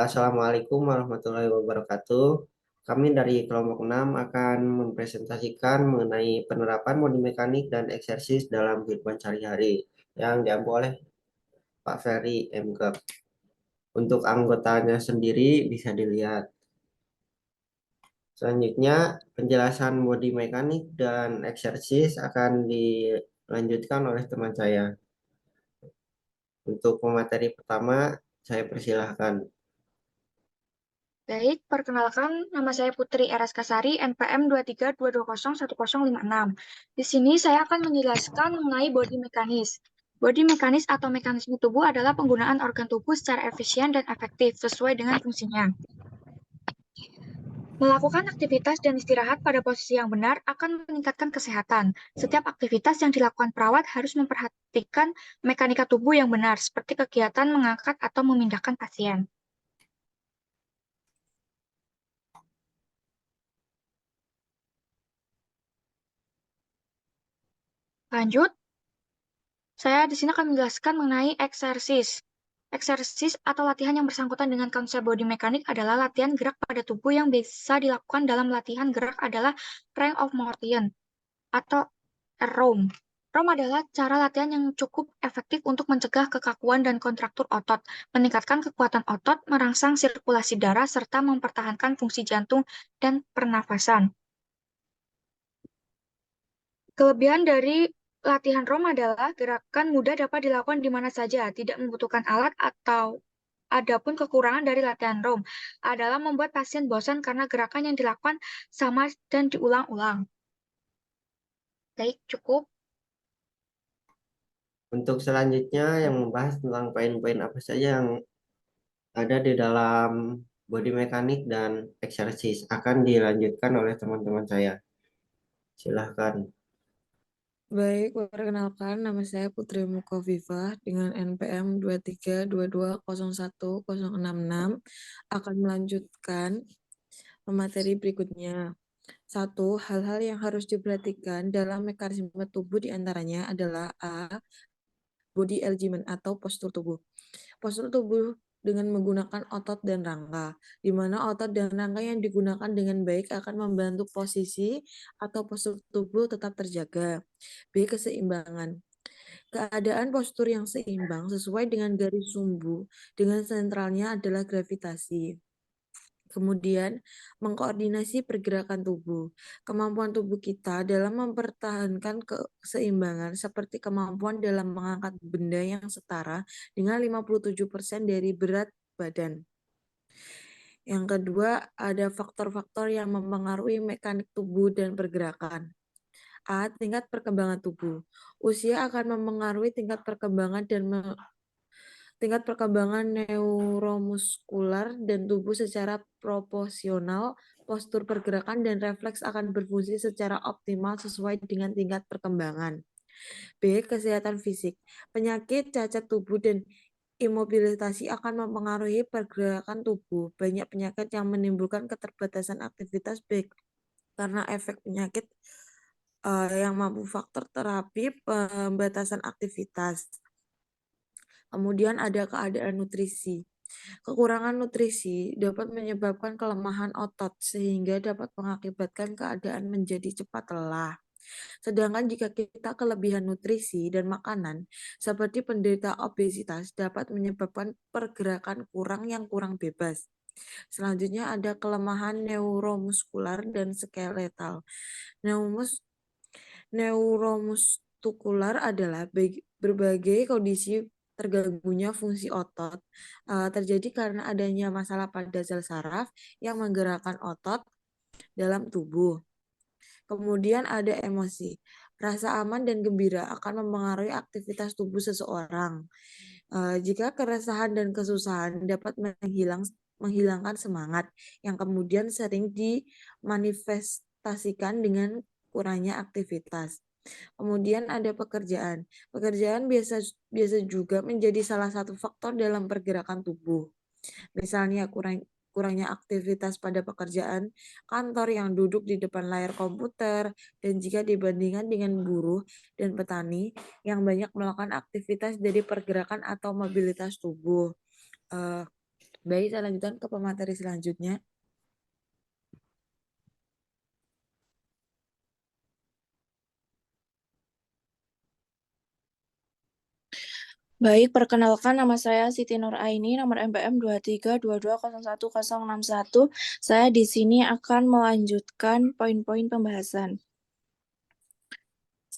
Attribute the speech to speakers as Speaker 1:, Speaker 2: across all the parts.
Speaker 1: Assalamualaikum warahmatullahi wabarakatuh. Kami dari kelompok 6 akan mempresentasikan mengenai penerapan bodi mekanik dan eksersis dalam kehidupan sehari-hari yang diampu oleh Pak Ferry MK. Untuk anggotanya sendiri bisa dilihat. Selanjutnya, penjelasan bodi mekanik dan eksersis akan dilanjutkan oleh teman saya. Untuk pemateri pertama, saya persilahkan.
Speaker 2: Baik, perkenalkan nama saya Putri Eraskasari, NPM 2322010056. Di sini saya akan menjelaskan mengenai bodi mekanis. Bodi mekanis atau mekanisme tubuh adalah penggunaan organ tubuh secara efisien dan efektif sesuai dengan fungsinya. Melakukan aktivitas dan istirahat pada posisi yang benar akan meningkatkan kesehatan. Setiap aktivitas yang dilakukan perawat harus memperhatikan mekanika tubuh yang benar, seperti kegiatan mengangkat atau memindahkan pasien. Lanjut, saya di sini akan menjelaskan mengenai eksersis. Eksersis atau latihan yang bersangkutan dengan konsep body mekanik adalah latihan gerak pada tubuh yang bisa dilakukan dalam latihan gerak adalah range of motion atau ROM. ROM adalah cara latihan yang cukup efektif untuk mencegah kekakuan dan kontraktur otot, meningkatkan kekuatan otot, merangsang sirkulasi darah, serta mempertahankan fungsi jantung dan pernafasan. Kelebihan dari latihan ROM adalah gerakan mudah dapat dilakukan di mana saja, tidak membutuhkan alat atau adapun kekurangan dari latihan ROM adalah membuat pasien bosan karena gerakan yang dilakukan sama dan diulang-ulang. Baik, cukup.
Speaker 1: Untuk selanjutnya yang membahas tentang poin-poin apa saja yang ada di dalam body mekanik dan eksersis akan dilanjutkan oleh teman-teman saya. Silahkan.
Speaker 3: Baik, perkenalkan nama saya Putri Mukovifah dengan NPM 2322010066 akan melanjutkan materi berikutnya. Satu, hal-hal yang harus diperhatikan dalam mekanisme tubuh diantaranya adalah A. Body alignment atau postur tubuh. Postur tubuh dengan menggunakan otot dan rangka, di mana otot dan rangka yang digunakan dengan baik akan membantu posisi atau postur tubuh tetap terjaga. B. Keseimbangan. Keadaan postur yang seimbang sesuai dengan garis sumbu dengan sentralnya adalah gravitasi. Kemudian, mengkoordinasi pergerakan tubuh. Kemampuan tubuh kita dalam mempertahankan keseimbangan seperti kemampuan dalam mengangkat benda yang setara dengan 57% dari berat badan. Yang kedua, ada faktor-faktor yang mempengaruhi mekanik tubuh dan pergerakan. A. Tingkat perkembangan tubuh. Usia akan mempengaruhi tingkat perkembangan neuromuskular dan tubuh secara proporsional. Postur pergerakan dan refleks akan berfungsi secara optimal sesuai dengan tingkat perkembangan. B. Kesehatan fisik. Penyakit, cacat tubuh, dan imobilisasi akan mempengaruhi pergerakan tubuh. Banyak penyakit yang menimbulkan keterbatasan aktivitas baik karena efek penyakit yang mampu faktor terapi pembatasan aktivitas. Kemudian ada keadaan nutrisi. Kekurangan nutrisi dapat menyebabkan kelemahan otot sehingga dapat mengakibatkan keadaan menjadi cepat lelah. Sedangkan jika kita kelebihan nutrisi dan makanan, seperti penderita obesitas dapat menyebabkan pergerakan kurang bebas. Selanjutnya ada kelemahan neuromuskular dan skeletal. Neuromuskular adalah berbagai kondisi terganggunya fungsi otot terjadi karena adanya masalah pada sel saraf yang menggerakkan otot dalam tubuh. Kemudian ada emosi. Rasa aman dan gembira akan mempengaruhi aktivitas tubuh seseorang. Jika keresahan dan kesusahan dapat menghilangkan semangat yang kemudian sering dimanifestasikan dengan kurangnya aktivitas. Kemudian ada pekerjaan. Pekerjaan biasa juga menjadi salah satu faktor dalam pergerakan tubuh. Misalnya kurangnya aktivitas pada pekerjaan kantor yang duduk di depan layar komputer, dan jika dibandingkan dengan buruh dan petani yang banyak melakukan aktivitas dari pergerakan atau mobilitas tubuh. Baik, saya lanjutkan ke pemateri selanjutnya.
Speaker 4: Baik, perkenalkan nama saya Siti Nur Aini, nomor MPM 2322011061. Saya di sini akan melanjutkan poin-poin pembahasan.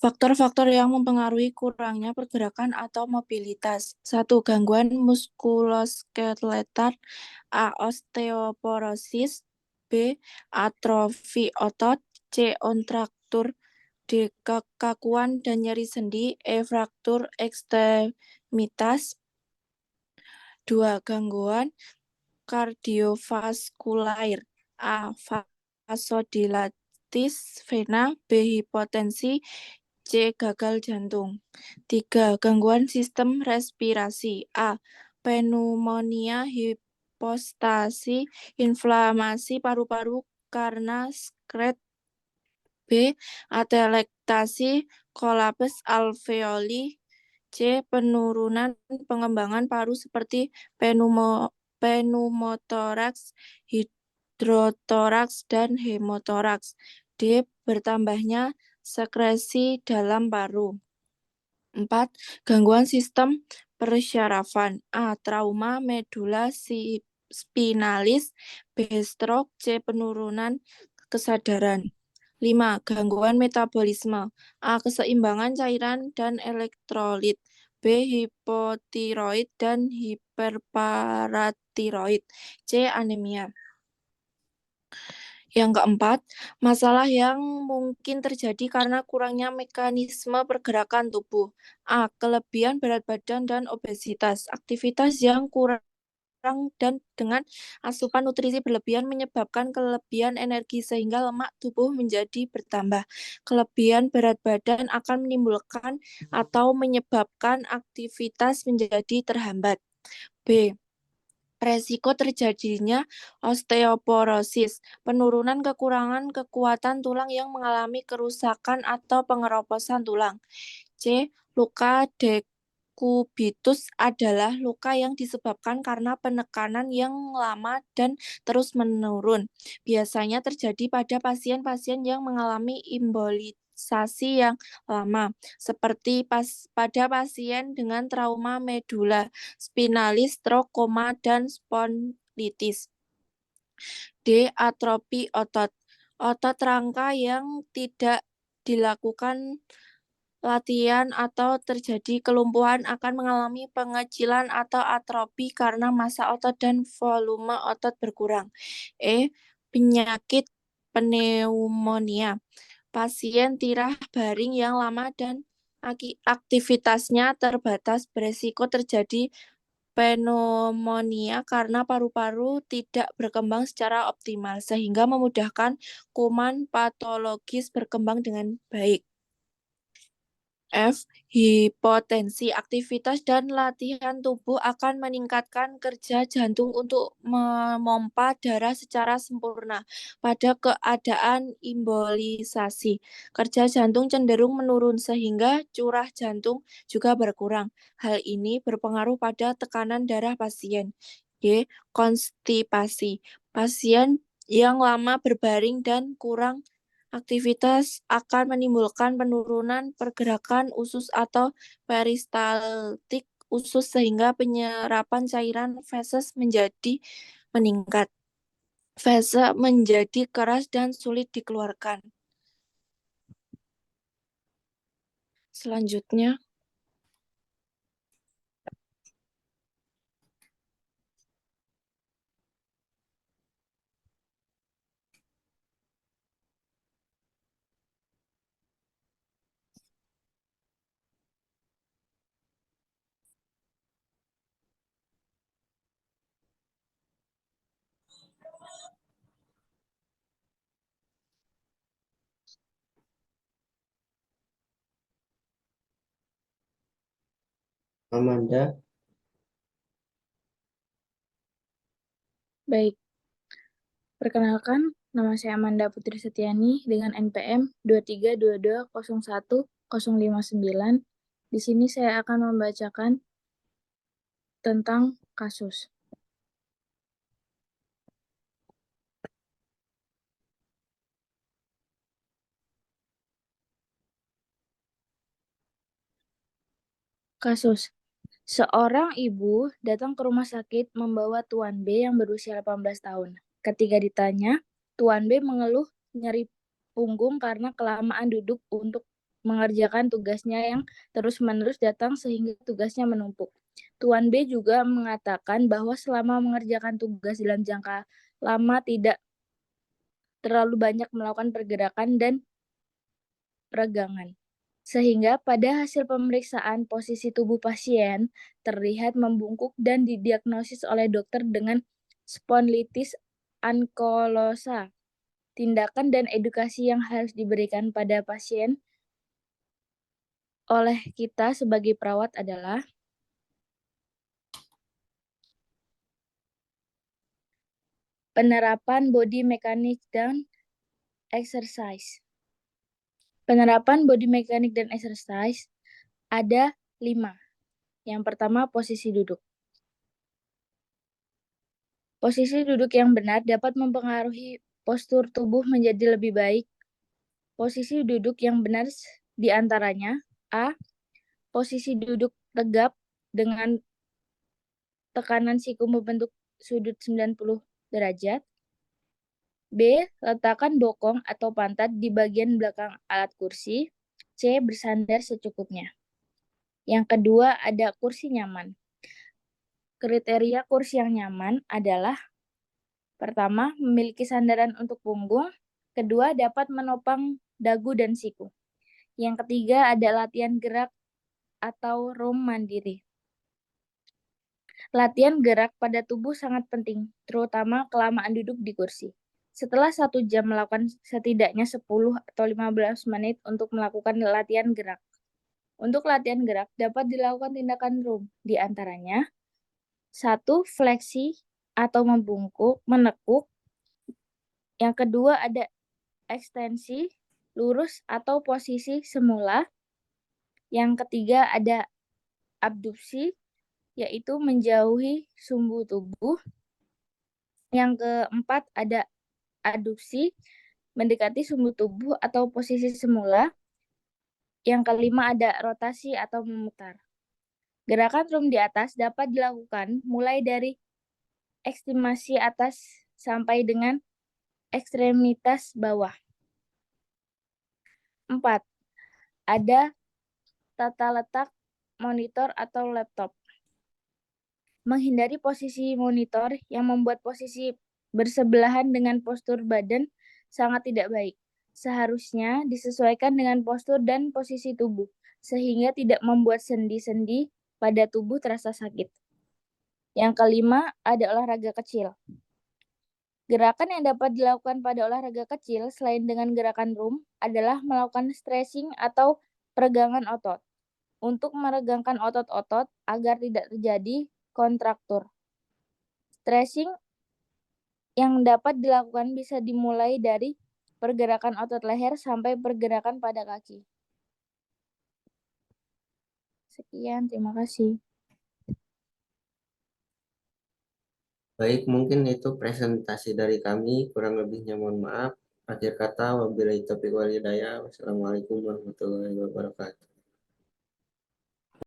Speaker 4: Faktor-faktor yang mempengaruhi kurangnya pergerakan atau mobilitas. 1. Gangguan muskuloskeletal. A. Osteoporosis. B. Atrofi otot. C. Kontraktur. D. Kekakuan dan nyeri sendi. E. Fraktur ekstremitas. 2. Gangguan kardiovaskular. A. Vasodilatis vena. B. Hipotensi. C. Gagal jantung. 3. Gangguan sistem respirasi. A. Pneumonia, hipostasi, inflamasi paru-paru karena skret. B. Atelektasi, kolaps alveoli. C. Penurunan pengembangan paru seperti pneumotoraks, hidrotoraks, dan hemotoraks. D. Bertambahnya sekresi dalam paru. 4. Gangguan sistem persyarafan. A. Trauma medula spinalis. B. Stroke. C. Penurunan kesadaran. 5. Gangguan metabolisme. A. Keseimbangan cairan dan elektrolit. B. Hipotiroid dan hiperparatiroid. C. Anemia. Yang keempat, masalah yang mungkin terjadi karena kurangnya mekanisme pergerakan tubuh. A. Kelebihan berat badan dan obesitas. Aktivitas yang kurang dan dengan asupan nutrisi berlebihan menyebabkan kelebihan energi sehingga lemak tubuh menjadi bertambah. Kelebihan berat badan akan menimbulkan atau menyebabkan aktivitas menjadi terhambat. B. Resiko terjadinya osteoporosis, penurunan kekurangan kekuatan tulang yang mengalami kerusakan atau pengeroposan tulang. C. Luka dekubitus adalah luka yang disebabkan karena penekanan yang lama dan terus menurun. Biasanya terjadi pada pasien-pasien yang mengalami embolisasi yang lama, seperti pada pasien dengan trauma medula spinalis, stroke, koma, dan spondiolitis. D. Atrofi otot. Otot rangka yang tidak dilakukan latihan atau terjadi kelumpuhan akan mengalami pengecilan atau atrofi karena massa otot dan volume otot berkurang. E. Penyakit pneumonia. Pasien tirah baring yang lama dan aktivitasnya terbatas beresiko terjadi pneumonia karena paru-paru tidak berkembang secara optimal sehingga memudahkan kuman patologis berkembang dengan baik. F. Hipotensi. Aktivitas dan latihan tubuh akan meningkatkan kerja jantung untuk memompa darah secara sempurna. Pada keadaan embolisasi, kerja jantung cenderung menurun sehingga curah jantung juga berkurang. Hal ini berpengaruh pada tekanan darah pasien. D. Konstipasi. Pasien yang lama berbaring dan kurang aktivitas akan menimbulkan penurunan pergerakan usus atau peristaltik usus sehingga penyerapan cairan feses menjadi meningkat. Fase menjadi keras dan sulit dikeluarkan. Selanjutnya,
Speaker 1: Amanda,
Speaker 5: Baik, perkenalkan, nama saya Amanda Putri Setiani dengan NPM 2322011059. Di sini saya akan membacakan tentang kasus. Kasus. Seorang ibu datang ke rumah sakit membawa Tuan B yang berusia 18 tahun. Ketika ditanya, Tuan B mengeluh nyeri punggung karena kelamaan duduk untuk mengerjakan tugasnya yang terus-menerus datang sehingga tugasnya menumpuk. Tuan B juga mengatakan bahwa selama mengerjakan tugas dalam jangka lama tidak terlalu banyak melakukan pergerakan dan peregangan. Sehingga pada hasil pemeriksaan posisi tubuh pasien terlihat membungkuk dan didiagnosis oleh dokter dengan spondylitis ankylosa. Tindakan dan edukasi yang harus diberikan pada pasien oleh kita sebagai perawat adalah penerapan body mechanics dan exercise. Penerapan body mechanics dan exercise ada 5. Yang pertama, posisi duduk. Posisi duduk yang benar dapat mempengaruhi postur tubuh menjadi lebih baik. Posisi duduk yang benar diantaranya A. Posisi duduk tegap dengan tekanan siku membentuk sudut 90 derajat. B. Letakkan bokong atau pantat di bagian belakang alat kursi. C. Bersandar secukupnya. Yang kedua ada kursi nyaman. Kriteria kursi yang nyaman adalah pertama, memiliki sandaran untuk punggung. Kedua, dapat menopang dagu dan siku. Yang ketiga, ada latihan gerak atau room mandiri. Latihan gerak pada tubuh sangat penting, terutama kelamaan duduk di kursi. Setelah 1 jam melakukan setidaknya 10 atau 15 menit untuk melakukan latihan gerak. Untuk latihan gerak dapat dilakukan tindakan room, di antaranya 1. Fleksi atau membungkuk, menekuk. Yang kedua ada ekstensi, lurus atau posisi semula. Yang ketiga ada abduksi, yaitu menjauhi sumbu tubuh. Yang keempat ada aduksi, mendekati sumbu tubuh atau posisi semula. Yang kelima ada rotasi atau memutar. Gerakan room di atas dapat dilakukan mulai dari ekstremasi atas sampai dengan ekstremitas bawah. 4. Ada tata letak monitor atau laptop. Menghindari posisi monitor yang membuat posisi bersebelahan dengan postur badan sangat tidak baik. Seharusnya disesuaikan dengan postur dan posisi tubuh, sehingga tidak membuat sendi-sendi pada tubuh terasa sakit. Yang kelima, ada olahraga kecil. Gerakan yang dapat dilakukan pada olahraga kecil selain dengan gerakan room adalah melakukan stretching atau peregangan otot untuk meregangkan otot-otot agar tidak terjadi kontraktur. Stretching yang dapat dilakukan bisa dimulai dari pergerakan otot leher sampai pergerakan pada kaki. Sekian, terima kasih.
Speaker 1: Baik, mungkin itu presentasi dari kami. Kurang lebihnya mohon maaf. Akhir kata, wabillahi taufiq wal hidayah. Wassalamualaikum warahmatullahi wabarakatuh.